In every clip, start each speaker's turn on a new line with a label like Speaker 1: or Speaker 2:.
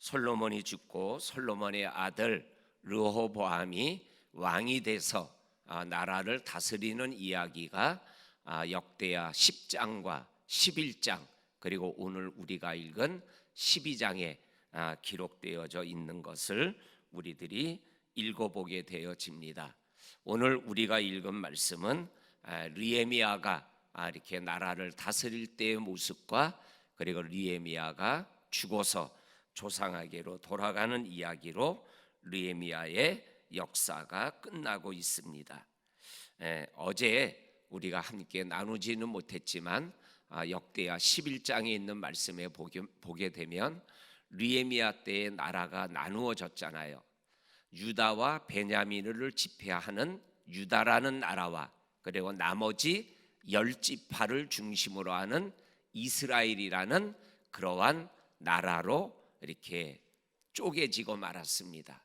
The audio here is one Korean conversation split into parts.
Speaker 1: 솔로몬이 죽고 솔로몬의 아들 르호보암이 왕이 돼서 나라를 다스리는 이야기가 역대하 10장과 11장 그리고 오늘 우리가 읽은 12장에 기록되어져 있는 것을 우리들이 읽어보게 되어집니다. 오늘 우리가 읽은 말씀은 느헤미야가 이렇게 나라를 다스릴 때의 모습과 그리고 느헤미야가 죽어서 조상에게로 돌아가는 이야기로 느헤미야의 역사가 끝나고 있습니다. 어제 우리가 함께 나누지는 못했지만 역대하 11장에 있는 말씀에 보게 되면 느헤미야 때의 나라가 나누어졌잖아요. 유다와 베냐민을 지배하는 유다라는 나라와 그리고 나머지 10지파를 중심으로 하는 이스라엘이라는 그러한 나라로 이렇게 쪼개지고 말았습니다.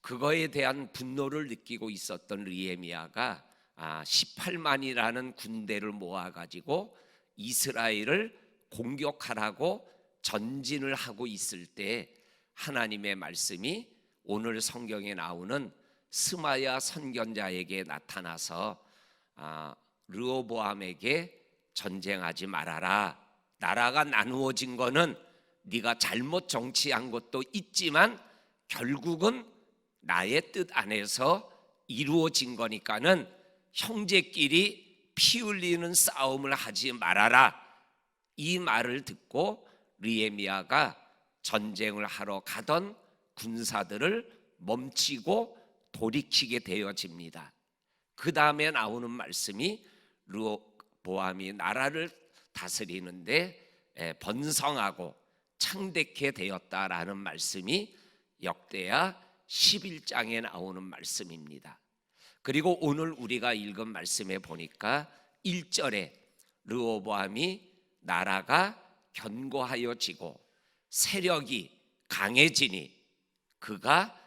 Speaker 1: 그거에 대한 분노를 느끼고 있었던 느헤미야가 18만이라는 군대를 모아가지고 이스라엘을 공격하라고 전진을 하고 있을 때 하나님의 말씀이 오늘 성경에 나오는 스마야 선견자에게 나타나서 르호보암에게 전쟁하지 말아라. 나라가 나누어진 거는 네가 잘못 정치한 것도 있지만 결국은 나의 뜻 안에서 이루어진 거니까는 형제끼리 피 흘리는 싸움을 하지 말아라. 이 말을 듣고 느헤미야가 전쟁을 하러 가던 군사들을 멈추고 돌이키게 되어집니다. 그 다음에 나오는 말씀이 르호보암이 나라를 다스리는데 번성하고 창대케 되었다라는 말씀이 역대하 11장에 나오는 말씀입니다. 그리고 오늘 우리가 읽은 말씀에 보니까 1절에 르호보암이 나라가 견고하여지고 세력이 강해지니 그가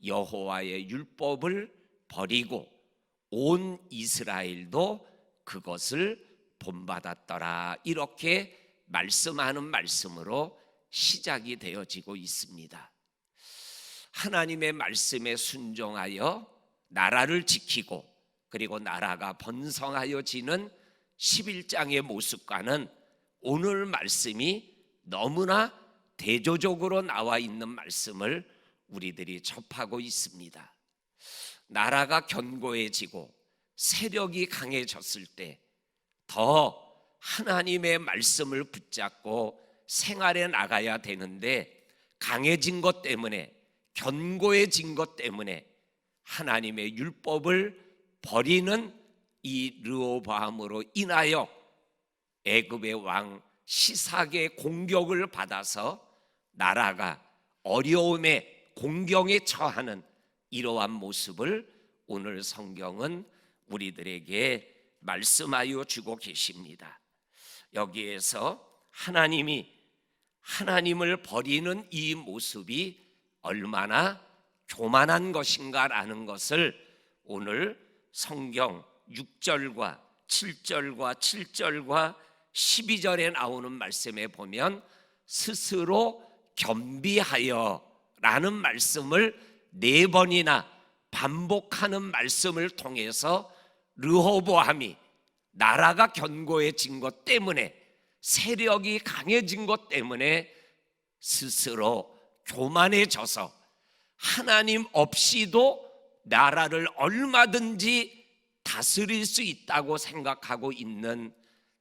Speaker 1: 여호와의 율법을 버리고 온 이스라엘도 그것을 본받았더라. 이렇게 말씀하는 말씀으로 시작이 되어지고 있습니다. 하나님의 말씀에 순종하여 나라를 지키고 그리고 나라가 번성하여지는 11장의 모습과는 오늘 말씀이 너무나 대조적으로 나와 있는 말씀을 우리들이 접하고 있습니다. 나라가 견고해지고 세력이 강해졌을 때 더 하나님의 말씀을 붙잡고 생활해 나가야 되는데 강해진 것 때문에 견고해진 것 때문에 하나님의 율법을 버리는 이 르호보암으로 인하여 애굽의 왕 시삭의 공격을 받아서 나라가 어려움에 공경에 처하는 이러한 모습을 오늘 성경은 우리들에게 말씀하여 주고 계십니다. 여기에서 하나님을 버리는 이 모습이 얼마나 교만한 것인가라는 것을 오늘 성경 6절과 7절과 12절에 나오는 말씀에 보면 스스로 겸비하여 라는 말씀을 4번이나 반복하는 말씀을 통해서 르호보암이 나라가 견고해진 것 때문에 세력이 강해진 것 때문에 스스로 교만해져서 하나님 없이도 나라를 얼마든지 다스릴 수 있다고 생각하고 있는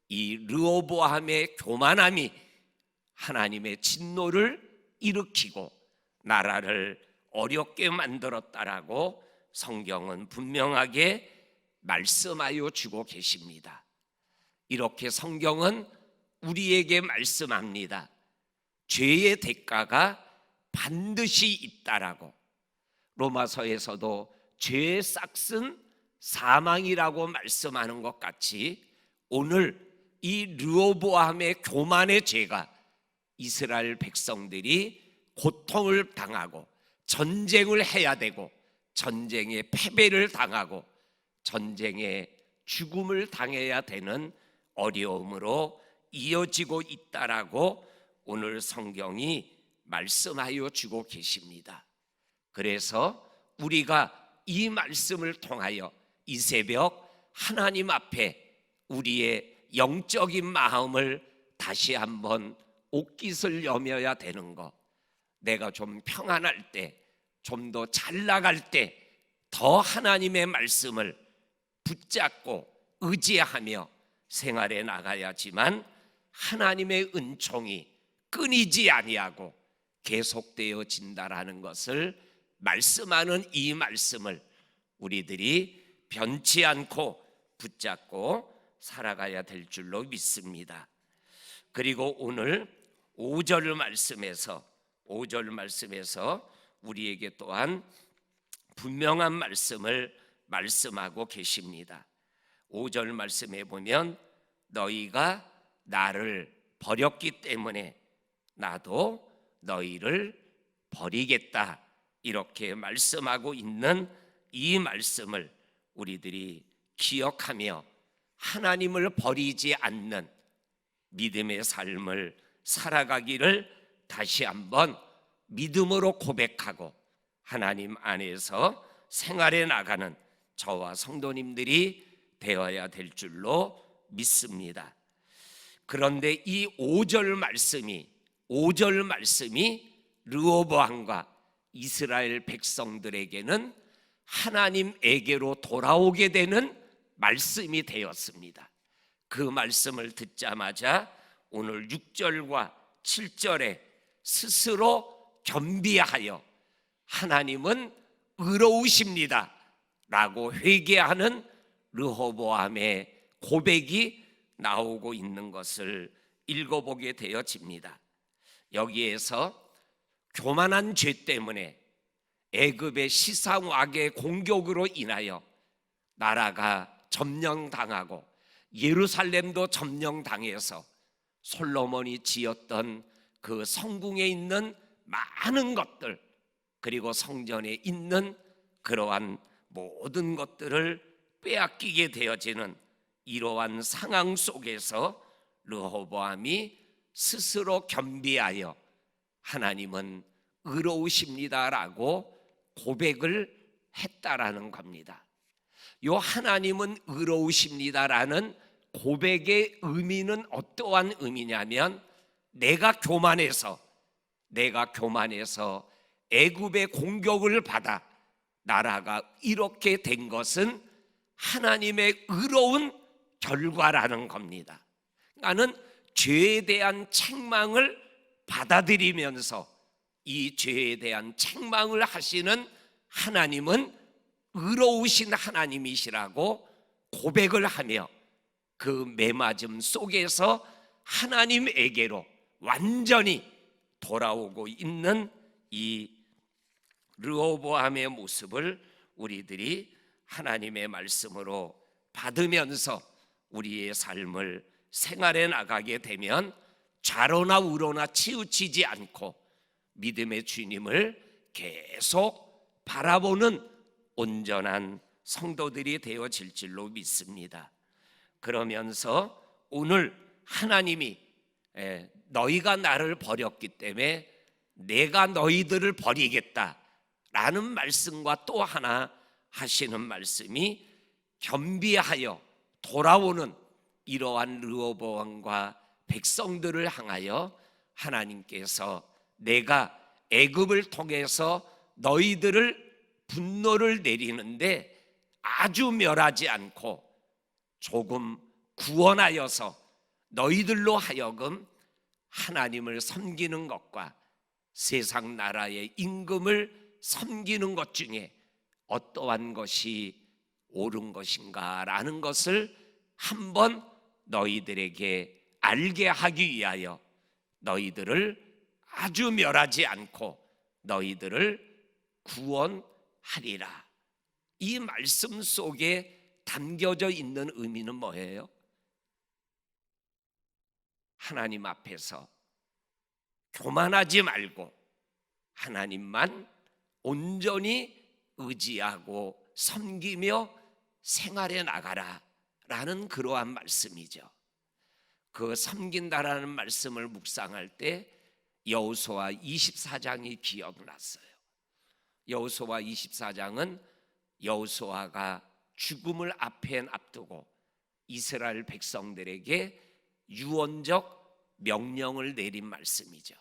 Speaker 1: 이 르호보암의 교만함이 하나님의 진노를 일으키고 나라를 어렵게 만들었다라고 성경은 분명하게 말씀하여 주고 계십니다. 이렇게 성경은 우리에게 말씀합니다. 죄의 대가가 반드시 있다라고. 로마서에서도 죄의 싹은 사망이라고 말씀하는 것 같이 오늘 이 르호보암의 교만의 죄가 이스라엘 백성들이 고통을 당하고 전쟁을 해야 되고 전쟁의 패배를 당하고 전쟁의 죽음을 당해야 되는 어려움으로 이어지고 있다라고 오늘 성경이 말씀하여 주고 계십니다. 그래서 우리가 이 말씀을 통하여 이 새벽 하나님 앞에 우리의 영적인 마음을 다시 한번 옷깃을 여며야 되는 것, 내가 좀 평안할 때, 좀 더 잘 나갈 때 더 하나님의 말씀을 붙잡고 의지하며 생활해 나가야지만 하나님의 은총이 끊이지 아니하고 계속되어진다라는 것을 말씀하는 이 말씀을 우리들이 변치 않고 붙잡고 살아가야 될 줄로 믿습니다. 그리고 오늘 5절 말씀에서 우리에게 또한 분명한 말씀을 말씀하고 계십니다. 5절 말씀에 보면 너희가 나를 버렸기 때문에 나도 너희를 버리겠다, 이렇게 말씀하고 있는 이 말씀을 우리들이 기억하며 하나님을 버리지 않는 믿음의 삶을 살아가기를 다시 한번 믿음으로 고백하고 하나님 안에서 생활해 나가는 저와 성도님들이 되어야 될 줄로 믿습니다. 그런데 이 5절 말씀이 르호보암과 이스라엘 백성들에게는 하나님에게로 돌아오게 되는 말씀이 되었습니다. 그 말씀을 듣자마자 오늘 6절과 7절에 스스로 겸비하여 하나님은 의로우십니다 라고 회개하는 르호보암의 고백이 나오고 있는 것을 읽어보게 되어집니다. 여기에서 교만한 죄 때문에 애굽의 시상왕의 공격으로 인하여 나라가 점령당하고 예루살렘도 점령당해서 솔로몬이 지었던 그 성궁에 있는 많은 것들, 그리고 성전에 있는 그러한 모든 것들을 빼앗기게 되어지는 이러한 상황 속에서 르호보암이 스스로 겸비하여 하나님은 의로우십니다라고 고백을 했다라는 겁니다. 요 하나님은 의로우십니다라는 고백의 의미는 어떠한 의미냐면 내가 교만해서 애굽의 공격을 받아 나라가 이렇게 된 것은 하나님의 의로운 결과라는 겁니다. 나는 죄에 대한 책망을 받아들이면서 이 죄에 대한 책망을 하시는 하나님은 의로우신 하나님이시라고 고백을 하며 그 매맞음 속에서 하나님에게로 완전히 돌아오고 있는 이 르호보암의 모습을 우리들이 하나님의 말씀으로 받으면서 우리의 삶을 생활해 나가게 되면 좌로나 우로나 치우치지 않고 믿음의 주님을 계속 바라보는 온전한 성도들이 되어질 줄로 믿습니다. 그러면서 오늘 하나님이 너희가 나를 버렸기 때문에 내가 너희들을 버리겠다라는 말씀과 또 하나 하시는 말씀이 겸비하여 돌아오는 이러한 르호보암과 백성들을 향하여 하나님께서 내가 애굽을 통해서 너희들을 분노를 내리는데 아주 멸하지 않고 조금 구원하여서 너희들로 하여금 하나님을 섬기는 것과 세상 나라의 임금을 섬기는 것 중에 어떠한 것이 옳은 것인가라는 것을 한번 너희들에게 알게 하기 위하여 너희들을 아주 멸하지 않고 너희들을 구원하리라. 이 말씀 속에 담겨져 있는 의미는 뭐예요? 하나님 앞에서 교만하지 말고 하나님만 온전히 의지하고 섬기며 생활해 나가라 라는 그러한 말씀이죠. 그 섬긴다라는 말씀을 묵상할 때 여호수아 24장이 기억났어요. 여호수아 24장은 여호수아가 죽음을 앞에 앞두고 이스라엘 백성들에게 유언적 명령을 내린 말씀이죠.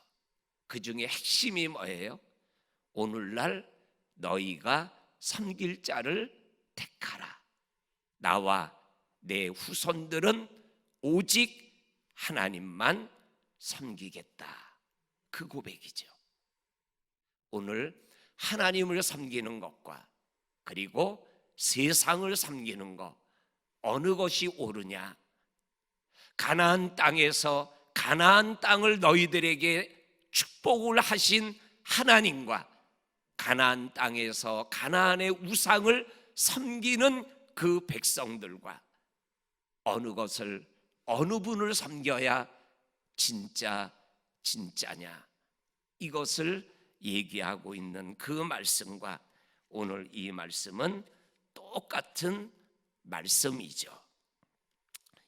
Speaker 1: 그 중에 핵심이 뭐예요? 오늘날 너희가 섬길 자를 택하라. 나와 내 후손들은 오직 하나님만 섬기겠다. 그 고백이죠. 오늘 하나님을 섬기는 것과 그리고 세상을 섬기는 것, 어느 것이 옳으냐? 가나안 땅에서 가나안 땅을 너희들에게 축복을 하신 하나님과 가나안 땅에서 가나안의 우상을 섬기는 그 백성들과 어느 것을, 어느 분을 섬겨야 진짜냐, 이것을 얘기하고 있는 그 말씀과 오늘 이 말씀은 똑같은 말씀이죠.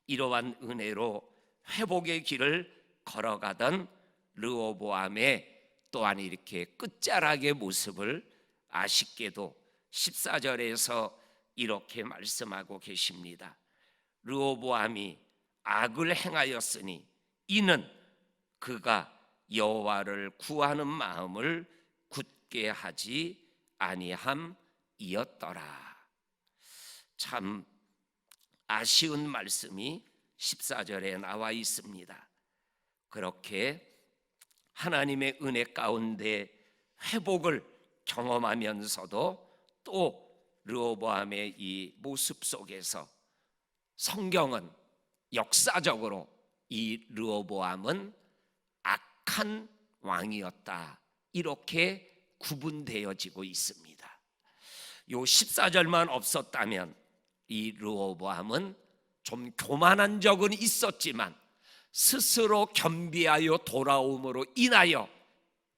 Speaker 1: 이러한 은혜로 회복의 길을 걸어가던 르호보암의 또한 이렇게 끝자락의 모습을 아쉽게도 14절에서 이렇게 말씀하고 계십니다. 르호보암이 악을 행하였으니 이는 그가 여호와를 구하는 마음을 굳게 하지 아니함이었더라. 참 아쉬운 말씀이 14절에 나와 있습니다. 그렇게 하나님의 은혜 가운데 회복을 경험하면서도 또 르호보암의 이 모습 속에서 성경은 역사적으로 이 르호보암은 악한 왕이었다, 이렇게 구분되어지고 있습니다. 요 14절만 없었다면 이 르호보암은 좀 교만한 적은 있었지만 스스로 겸비하여 돌아옴으로 인하여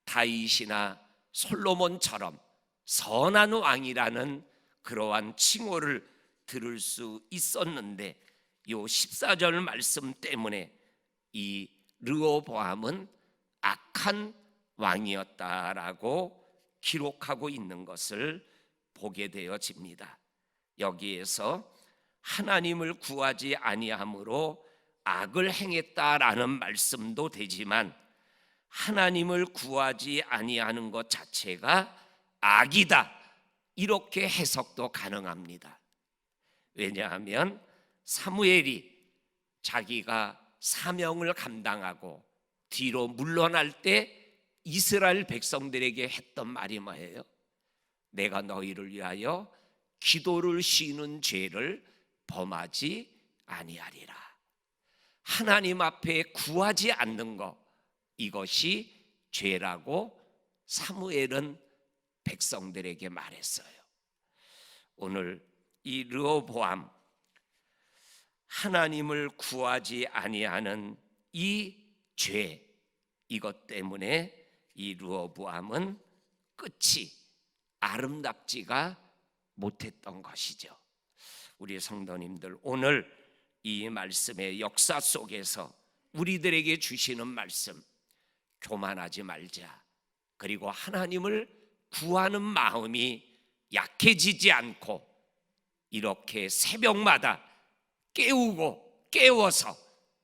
Speaker 1: 다윗이나 솔로몬처럼 선한 왕이라는 그러한 칭호를 들을 수 있었는데 요 14절 말씀 때문에 이 르호보암은 악한 왕이었다라고 기록하고 있는 것을 보게 되어집니다. 여기에서 하나님을 구하지 아니함으로 악을 행했다라는 말씀도 되지만 하나님을 구하지 아니하는 것 자체가 악이다, 이렇게 해석도 가능합니다. 왜냐하면 사무엘이 자기가 사명을 감당하고 뒤로 물러날 때 이스라엘 백성들에게 했던 말이 뭐예요? 내가 너희를 위하여 기도를 쉬는 죄를 범하지 아니하리라. 하나님 앞에 구하지 않는 것, 이것이 죄라고 사무엘은 백성들에게 말했어요. 오늘 이 르호보암, 하나님을 구하지 아니하는 이 죄, 이것 때문에 이 르호보암은 끝이 아름답지가 못했던 것이죠. 우리 성도님들, 오늘 이 말씀의 역사 속에서 우리들에게 주시는 말씀, 교만하지 말자, 그리고 하나님을 구하는 마음이 약해지지 않고 이렇게 새벽마다 깨워서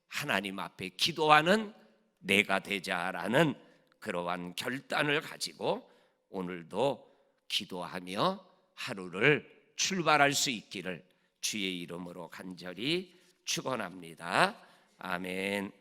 Speaker 1: 하나님 앞에 기도하는 내가 되자라는 그러한 결단을 가지고 오늘도 기도하며 하루를 출발할 수 있기를 주의 이름으로 간절히 축원합니다. 아멘.